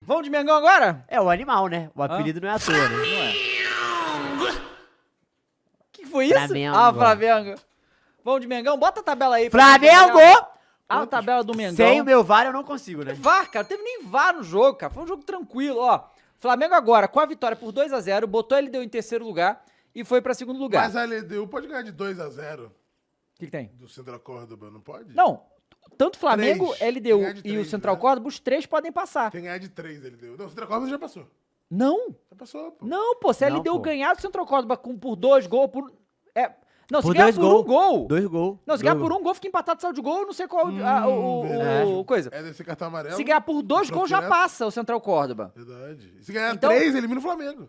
Vamos de Mengão agora? É o animal, né? O apelido não é à toa, né? Não é. O que foi isso? Flamengo. Ah, Flamengo. Vamos de Mengão? Bota a tabela aí. Flamengo! A tabela do Mengão. Sem o meu VAR eu não consigo, né? VAR, cara. Não teve nem VAR no jogo, cara. Foi um jogo tranquilo, ó. Flamengo agora, com a vitória por 2x0, botou a LDU em terceiro lugar e foi pra segundo lugar. Mas a LDU pode ganhar de 2x0 O que tem? do Central Córdoba, não pode? Não. Tanto Flamengo, Três. LDU Ganhar de e três, o Central né? Córdoba, os três podem passar. Quem ganhar de 3 LDU. Não, o Central Córdoba já passou. Não. Já passou, pô. Não, pô. Se a Não, LDU pô. ganhar do Central Córdoba por 2 gols, por... Não, se Por ganhar 2 por gols. um gol. 2 gols. Não, se ganhar por um gol, fica empatado, saiu de gol, eu não sei qual o coisa. É desse cartão amarelo. Se ganhar por 2 gols, já direto. passa o Central Córdoba. Verdade. Se ganhar Então- 3, elimina o Flamengo.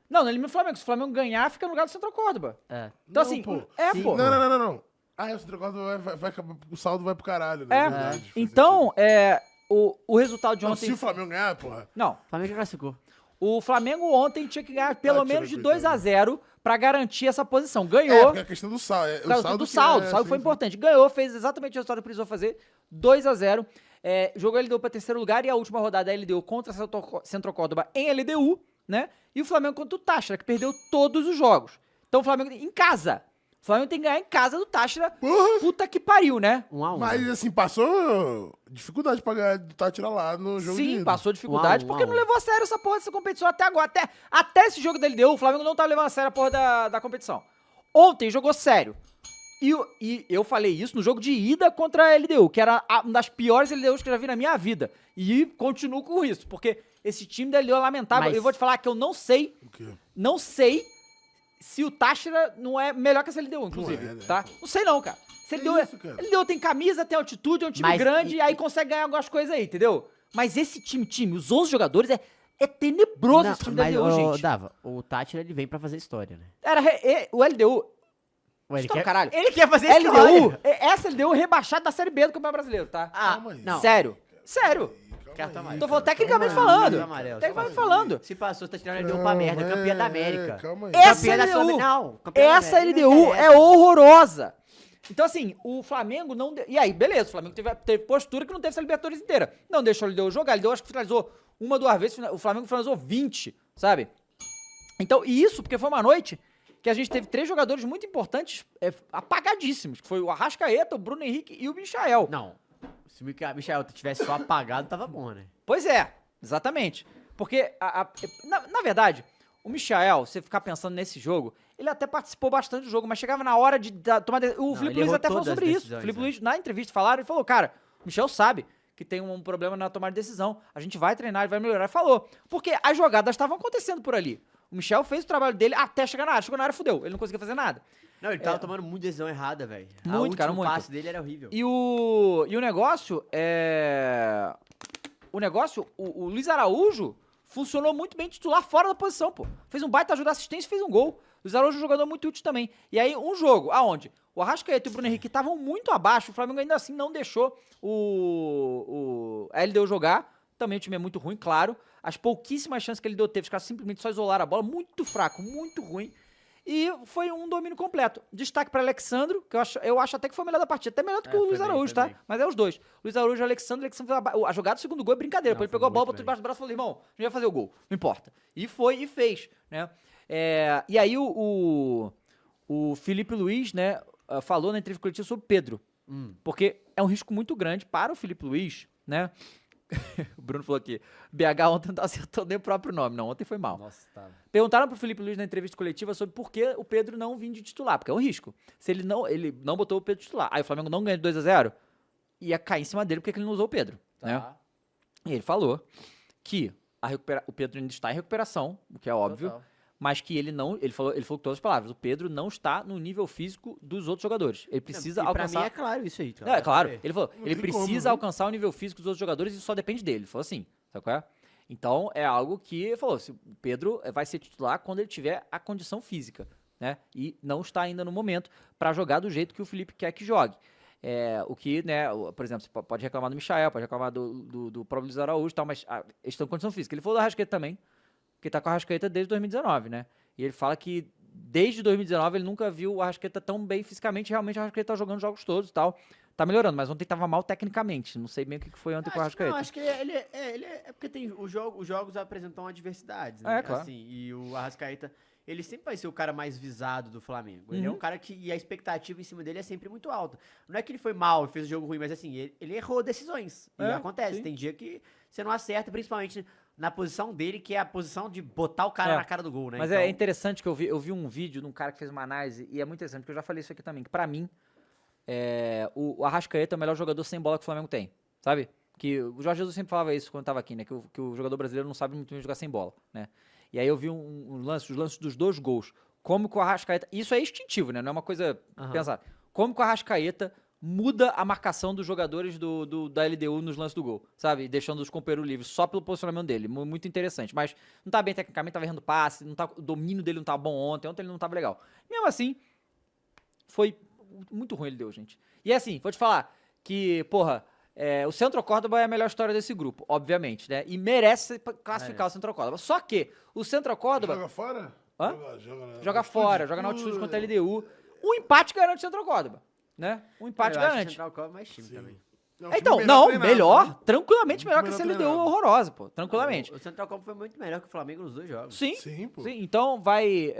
Não, elimina o Flamengo. Se o Flamengo ganhar, fica no lugar do Central Córdoba. É. Então, Não, assim, pô. Sim. pô. Não. Ah, o Central Córdoba vai o saldo vai pro caralho, né? É. Verdade, faz Então, o resultado de sentido. Não, ontem... se o Flamengo ganhar, porra. Não, O Flamengo já classificou. o Flamengo ontem tinha que ganhar pelo tira menos de cuidado. 2x0 pra garantir essa posição. É, Ganhou. porque a questão do saldo. Por causa do saldo. O saldo foi importante. Ganhou, fez exatamente o resultado que precisou fazer. 2x0. Jogou a LDU pra terceiro lugar e a última rodada a LDU contra a Central Córdoba em LDU, né? E o Flamengo contra o Táchira, que perdeu todos os jogos. Então o Flamengo em casa. O Flamengo tem que ganhar em casa do Táchira. Porra! Puta que pariu, né? 1x1. Mas, assim, passou dificuldade pra ganhar do Tátira lá no jogo de Sim, ida. passou dificuldade, 1 a 1, porque 1 a 1. não levou a sério essa porra dessa competição até agora. Até esse jogo da LDU, o Flamengo não tá levando a sério a porra da competição. Ontem jogou sério. E eu falei isso no jogo de ida contra a LDU, que era uma das piores LDUs que eu já vi na minha vida. E continuo com isso, porque esse time da LDU é lamentável. Mas- Eu vou te falar que eu não sei O quê? se o Táchira não é melhor que essa LDU, inclusive, Não é, né, tá? pô? Não sei não, cara. Se Que LDU, isso, cara? LDU tem camisa, tem altitude, é um time Mas grande, e aí consegue ganhar algumas coisas aí, entendeu? Mas esse time, os 11 jogadores, é tenebroso Não, esse time da mas, LDU, ô, gente. Dava, o Tátira, ele vem pra fazer história, né? O LDU... Ué, ele História, quer, caralho. ele quer fazer LDU, história. essa LDU rebaixada da Série B do Campeonato Brasileiro, tá? Ah, Calma aí. não. Sério. Sério. Cartão amarelo. Tô falando cara, tecnicamente calma aí. falando. Cartão amarelo, Tecnicamente calma aí. falando. Se passou, você tá tirando a LDU pra merda. Campeã da América. Calma aí. Essa Campeã da LDU. Sul- Não, campeã da Essa América, LDU não é interessa. horrorosa. Então, assim, o Flamengo não... E aí, beleza, o Flamengo teve postura que não teve essa Libertadores inteira. Não deixou a LDU jogar. A LDU acho que finalizou 1 ou 2 vezes, o Flamengo finalizou 20, sabe? Então, e isso porque foi uma noite que a gente teve 3 jogadores muito importantes, apagadíssimos, que foi o Arrascaeta, o Bruno Henrique e o Michael. Não. Se o Michael tivesse só apagado, tava bom, né? Pois é, exatamente. Porque, na verdade, o Michael, você ficar pensando nesse jogo, ele até participou bastante do jogo, mas chegava na hora de tomar... O Felipe ele Luiz errou até falou todas as sobre isso. O decisões, Felipe né? Luiz, na entrevista, falaram, ele falou, cara, o Michel sabe que tem um problema na tomada de decisão. A gente vai treinar, ele vai melhorar. Ele falou. Porque as jogadas estavam acontecendo por ali. O Michel fez o trabalho dele até chegar na área. Chegou na área, fudeu. Ele não conseguia fazer nada. Não, ele tava tomando muita decisão errada, velho. Muito, cara, muito. O passe dele era horrível. E o negócio é... O Luiz Araújo funcionou muito bem titular fora da posição, pô. Fez um baita ajuda, assistência e fez um gol. O Luiz Araújo é um jogador muito útil também. E aí, um jogo aonde o Arrascaeta e o Bruno Henrique estavam muito abaixo, o Flamengo ainda assim não deixou a LDU jogar. Também o time é muito ruim, claro. As pouquíssimas chances que ele teve, os caras simplesmente só isolaram a bola. Muito fraco, muito ruim. E foi um domínio completo. Destaque para Alexandro, que eu acho até que foi o melhor da partida. Até melhor do que o foi Luiz bem, Araújo, foi tá? bem. Mas é os dois. Luiz Araújo e Alexandro fez a jogada do segundo gol é brincadeira. Não, Pô, ele foi pegou a bola, muito botou bem. debaixo do braço e falou, irmão, a gente vai fazer o gol. Não importa. E foi e fez, né? E aí o Felipe Luiz, né, falou na entrevista coletiva sobre o Pedro. Porque é um risco muito grande para o Felipe Luiz, né? O Bruno falou aqui, BH ontem não tá acertando nem o próprio nome. Não, ontem foi mal. Nossa, tava. Perguntaram pro Felipe Luiz na entrevista coletiva sobre por que o Pedro não vinha de titular, porque é um risco. Se ele não botou o Pedro titular, aí o Flamengo não ganha de 2x0, ia cair em cima dele porque ele não usou o Pedro, né? Tá. E ele falou que o Pedro ainda está em recuperação, o que é óbvio, Total. mas que ele falou com todas as palavras, o Pedro não está no nível físico dos outros jogadores. Ele precisa E pra alcançar... mim é claro isso aí. Não, é claro. Sabe? Ele falou, Não ele tem como, precisa né? alcançar o nível físico dos outros jogadores e isso só depende dele. Ele falou assim, sabe qual é? Então, é algo que ele falou, se o Pedro vai ser titular quando ele tiver a condição física, né? E não está ainda no momento para jogar do jeito que o Felipe quer que jogue. O que, né, por exemplo, você pode reclamar do Michael, pode reclamar do próprio Luiz Araújo e tal, mas eles estão em condição física. Ele falou do Arrascaeta também, que tá com a Arrascaeta desde 2019, né? E ele fala que desde 2019 ele nunca viu o Arrascaeta tão bem fisicamente, realmente o Arrascaeta tá jogando jogos todos e tal, tá melhorando, mas ontem tava mal tecnicamente. Não sei bem o que foi ontem com o Arrascaeta. Não, acho que ele é porque tem os jogos apresentam adversidades, né? É, claro. Assim, e o Arrascaeta, ele sempre vai ser o cara mais visado do Flamengo. Ele é um cara que e a expectativa em cima dele é sempre muito alta. Não é que ele foi mal e fez um jogo ruim, mas assim, ele errou decisões. E acontece, sim. tem dia que você não acerta, principalmente na posição dele, que é a posição de botar o cara na cara do gol, né? Mas Então, é interessante que eu vi um vídeo de um cara que fez uma análise, e é muito interessante, porque eu já falei isso aqui também, que pra mim, o Arrascaeta é o melhor jogador sem bola que o Flamengo tem, sabe? Que o Jorge Jesus sempre falava isso quando tava aqui, né? Que o jogador brasileiro não sabe muito bem jogar sem bola, né? E aí eu vi os lances dos 2 gols. Como que o Arrascaeta... Isso é instintivo, né? Não é uma coisa pensada. Como que o Arrascaeta muda a marcação dos jogadores da LDU nos lances do gol, sabe? Deixando os companheiros livres só pelo posicionamento dele. Muito interessante. Mas não tá bem tecnicamente, tava errando passe, o domínio dele não tava bom ontem ele não tava legal. Mesmo assim, foi muito ruim ele deu, gente. E assim, vou te falar que, porra, o Centro Córdoba é a melhor história desse grupo, obviamente, né? E merece classificar o Centro Córdoba. Só que o Centro Córdoba... Joga fora? Hã? Joga fora, joga na altitude contra a LDU. O empate garante o Centro Córdoba, né? O empate eu acho que o garante. Central Córdoba é mais time também. Então, melhor, tranquilamente melhor que a LDU treinado. horrorosa, pô, tranquilamente. O Central Córdoba foi muito melhor que o Flamengo nos 2 jogos. Sim, Sim, pô. sim. Então vai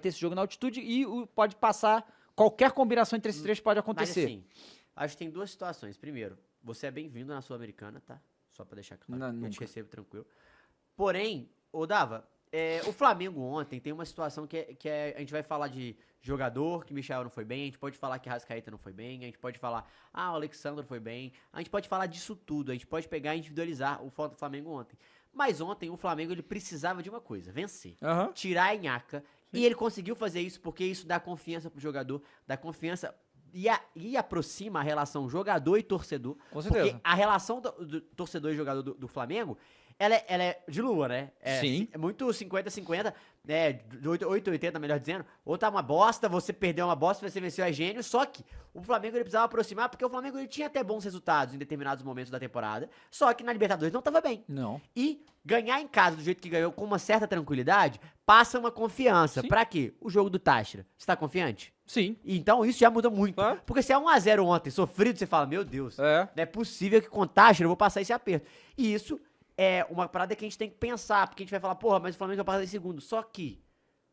ter esse jogo na altitude e pode passar, qualquer combinação entre esses 3 pode Mas acontecer. assim, acho que tem 2 situações. Primeiro, você é bem-vindo na Sul-Americana, tá? Só pra deixar claro. Não, Eu te nunca. recebo tranquilo. Porém, ô Dava, o Flamengo ontem tem uma situação que a gente vai falar de jogador, que Michel não foi bem, a gente pode falar que Rascaeta não foi bem, a gente pode falar, o Alexandre foi bem, a gente pode falar disso tudo, a gente pode pegar e individualizar o foto do Flamengo ontem. Mas ontem o Flamengo ele precisava de uma coisa, vencer. Aham. Tirar a nhaca. E ele conseguiu fazer isso porque isso dá confiança pro jogador, dá confiança e aproxima a relação jogador e torcedor. Com certeza. Porque a relação do torcedor e jogador do Flamengo, ela é de lua, né? Sim. É muito 50-50, né? 8-80, melhor dizendo. Ou tá uma bosta, você perdeu uma bosta, você venceu é gênio. Só que o Flamengo ele precisava aproximar, porque o Flamengo ele tinha até bons resultados em determinados momentos da temporada. Só que na Libertadores não tava bem. Não. E ganhar em casa do jeito que ganhou, com uma certa tranquilidade, passa uma confiança. Sim. Pra quê? O jogo do Táchira. Você tá confiante? Sim. Então isso já muda muito. Claro. Porque se é 1-0 ontem, sofrido, você fala, meu Deus, É. não é possível que com o Táchira eu vou passar esse aperto. E isso é uma parada que a gente tem que pensar, porque a gente vai falar, porra, mas o Flamengo vai passar em segundo. Só que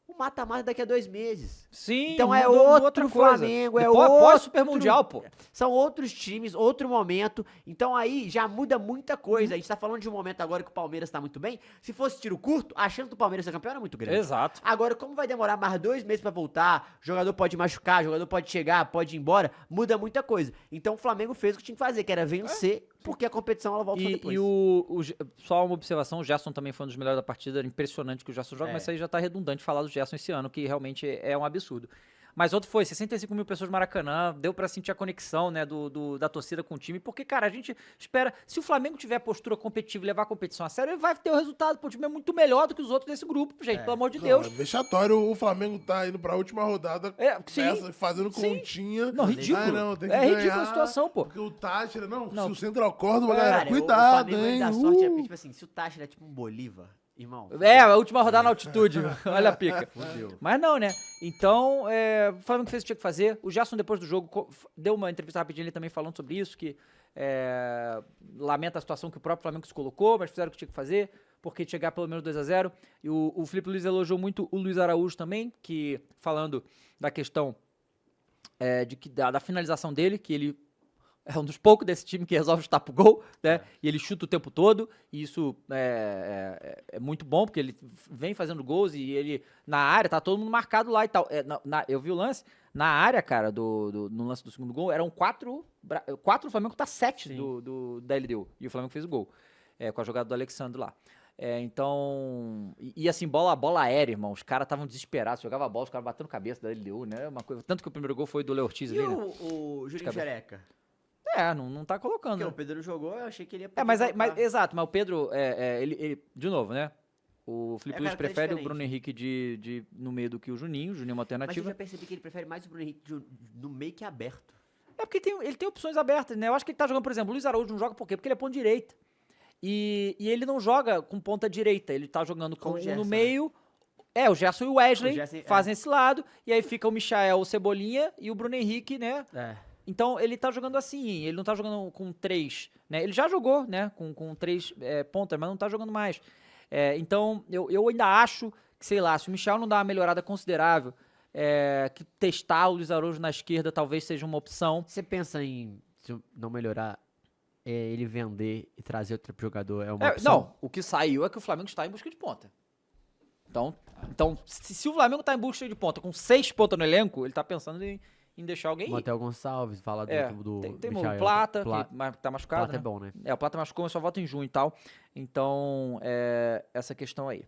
o mata-mata daqui a 2 meses. Sim, Então é mudou outro outra coisa. Flamengo, é Depois, outro... após o Super Mundial, pô. São outros times, outro momento. Então aí já muda muita coisa. A gente tá falando de um momento agora que o Palmeiras tá muito bem. Se fosse tiro curto, a chance do Palmeiras ser campeão era muito grande. Exato. Agora, como vai demorar mais 2 meses pra voltar, o jogador pode machucar, o jogador pode chegar, pode ir embora, muda muita coisa. Então o Flamengo fez o que tinha que fazer, que era vencer, porque a competição ela volta só depois. Só uma observação, o Gerson também foi um dos melhores da partida, era impressionante que o Gerson joga, mas isso aí já tá redundante falar do Gerson esse ano, que realmente é um absurdo. Mas outro foi 65 mil pessoas no Maracanã, deu pra sentir a conexão, né, da torcida com o time, porque, cara, a gente espera, se o Flamengo tiver postura competitiva e levar a competição a sério, ele vai ter o resultado, pô, o time é muito melhor do que os outros desse grupo, gente, pelo amor de Deus. É vexatório, o Flamengo tá indo pra última rodada, Sim, fazendo sim. continha. Não, ridículo. Não, tem que É ganhar, ridícula a situação, pô. Porque o Táchira, não, Não. se o Central Córdoba, Cara, galera, o cuidado, Flamengo ele hein. dá sorte, é porque, tipo assim, se o Táchira é tipo um Bolívar, irmão... A última rodada na altitude, olha a pica. Fudeu. Mas não, né? Então, o Flamengo fez o que tinha que fazer. O Gerson, depois do jogo, deu uma entrevista rapidinho ele também falando sobre isso, que lamenta a situação que o próprio Flamengo se colocou, mas fizeram o que tinha que fazer, porque chegar pelo menos 2-0. E o Felipe Luiz elogiou muito o Luiz Araújo também, que falando da questão da finalização dele, que ele é um dos poucos desse time que resolve chutar pro gol, né? E ele chuta o tempo todo, e isso é muito bom, porque ele vem fazendo gols e ele, na área, tá todo mundo marcado lá e tal. Eu vi o lance, na área, cara, no lance do segundo gol, eram 4 do Flamengo contra 7 da LDU, e o Flamengo fez o gol, com a jogada do Alexandre lá. Então, assim, bola aérea, irmão, os caras estavam desesperados, jogava a bola, os caras batendo cabeça da LDU, né? Uma coisa, tanto que o primeiro gol foi do Léo Ortiz E ali, né? o Juninho Jereca? Não tá colocando, Porque né? o Pedro não jogou, eu achei que ele ia Mas colocar. exato, mas o Pedro, ele, de novo, né? O Felipe Luiz cara, tá prefere o diferente. Bruno Henrique no meio do que o Juninho é uma Mas eu alternativa. já percebi que ele prefere mais o Bruno Henrique no meio que aberto. É porque ele tem opções abertas, né? Eu acho que ele tá jogando, por exemplo, o Luiz Araújo não joga por quê? Porque ele é ponta direita. E ele não joga com ponta direita, ele tá jogando Com o no Gerson, meio. O Gerson e o Wesley O Gerson, fazem esse lado, e aí fica o Michael, o Cebolinha e o Bruno Henrique, né? Então ele tá jogando assim, ele não tá jogando com 3, né? Ele já jogou, né, com 3 pontas, mas não tá jogando mais. Então eu ainda acho que, sei lá, se o Michel não dá uma melhorada considerável, que testar o Luiz Araújo na esquerda talvez seja uma opção. Você pensa em, se não melhorar, ele vender e trazer outro jogador é uma opção? Não, o que saiu é que o Flamengo está em busca de ponta. Então se o Flamengo tá em busca de ponta, com 6 pontas no elenco, ele tá pensando em deixar alguém ir. Matheus Gonçalves, fala do Tem o Michael. Plata, que tá machucado, Plata é né? bom, né? O Plata machucou, mas só volta em junho e tal. Então, essa questão aí.